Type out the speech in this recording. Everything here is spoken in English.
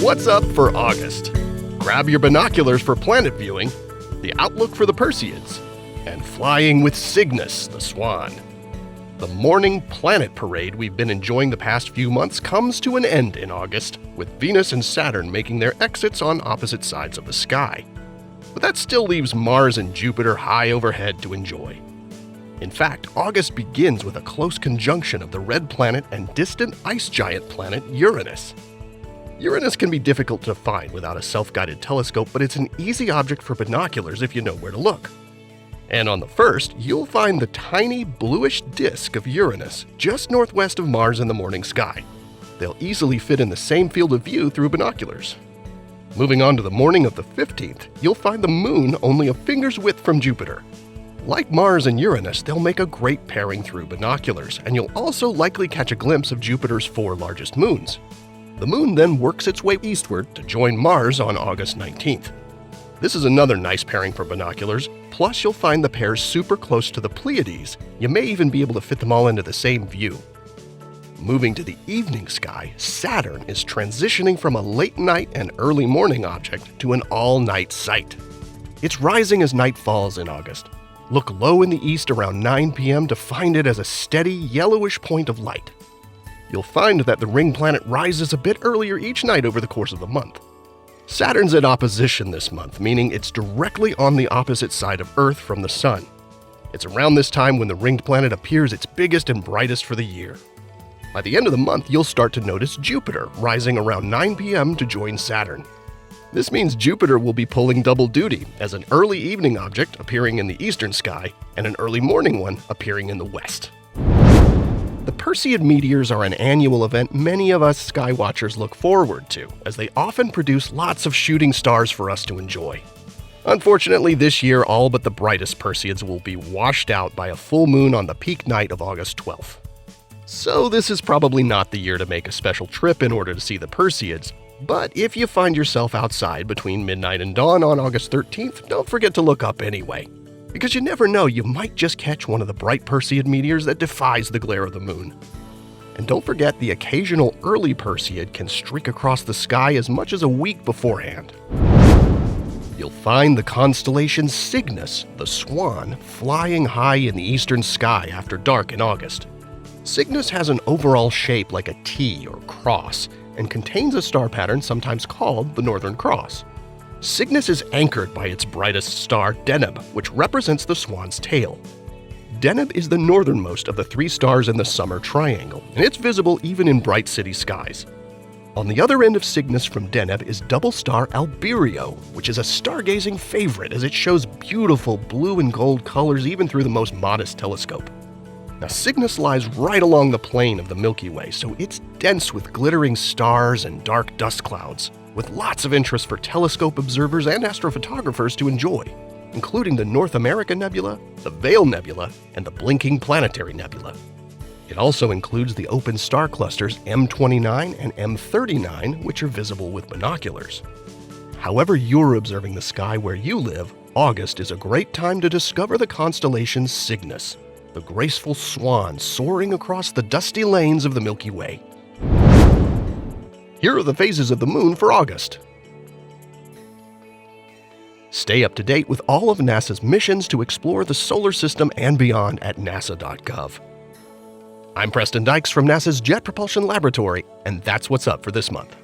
What's up for August? Grab your binoculars for planet viewing, the outlook for the Perseids, and flying with Cygnus the Swan. The morning planet parade we've been enjoying the past few months comes to an end in August, with Venus and Saturn making their exits on opposite sides of the sky. But that still leaves Mars and Jupiter high overhead to enjoy. In fact, August begins with a close conjunction of the red planet and distant ice giant planet Uranus. Uranus can be difficult to find without a self-guided telescope, but it's an easy object for binoculars if you know where to look. And on the first, you'll find the tiny bluish disk of Uranus just northwest of Mars in the morning sky. They'll easily fit in the same field of view through binoculars. Moving on to the morning of the 15th, you'll find the Moon only a finger's width from Jupiter. Like Mars and Uranus, they'll make a great pairing through binoculars, and you'll also likely catch a glimpse of Jupiter's 4 largest moons. The Moon then works its way eastward to join Mars on August 19th. This is another nice pairing for binoculars, plus you'll find the pairs super close to the Pleiades. You may even be able to fit them all into the same view. Moving to the evening sky, Saturn is transitioning from a late night and early morning object to an all-night sight. It's rising as night falls in August. Look low in the east around 9 p.m. to find it as a steady yellowish point of light. You'll find that the ring planet rises a bit earlier each night over the course of the month. Saturn's in opposition this month, meaning it's directly on the opposite side of Earth from the Sun. It's around this time when the ringed planet appears its biggest and brightest for the year. By the end of the month, you'll start to notice Jupiter rising around 9 p.m. to join Saturn. This means Jupiter will be pulling double duty as an early evening object appearing in the eastern sky and an early morning one appearing in the west. The Perseid meteors are an annual event many of us skywatchers look forward to, as they often produce lots of shooting stars for us to enjoy. Unfortunately, this year all but the brightest Perseids will be washed out by a full moon on the peak night of August 12th. So this is probably not the year to make a special trip in order to see the Perseids, but if you find yourself outside between midnight and dawn on August 13th, don't forget to look up anyway. Because you never know, you might just catch one of the bright Perseid meteors that defies the glare of the moon. And don't forget, the occasional early Perseid can streak across the sky as much as a week beforehand. You'll find the constellation Cygnus the Swan flying high in the eastern sky after dark in August. Cygnus has an overall shape like a T or cross and contains a star pattern sometimes called the Northern Cross. Cygnus is anchored by its brightest star, Deneb, which represents the swan's tail. Deneb is the northernmost of the 3 stars in the summer triangle, and it's visible even in bright city skies. On the other end of Cygnus from Deneb is double star Albireo, which is a stargazing favorite as it shows beautiful blue and gold colors even through the most modest telescope. Now, Cygnus lies right along the plane of the Milky Way, so it's dense with glittering stars and dark dust clouds, with lots of interest for telescope observers and astrophotographers to enjoy, including the North America Nebula, the Veil Nebula, and the blinking planetary nebula. It also includes the open star clusters M29 and M39, which are visible with binoculars. However you're observing the sky where you live, August is a great time to discover the constellation Cygnus, the graceful swan soaring across the dusty lanes of the Milky Way. Here are the phases of the moon for August. Stay up to date with all of NASA's missions to explore the solar system and beyond at nasa.gov. I'm Preston Dykes from NASA's Jet Propulsion Laboratory, and that's what's up for this month.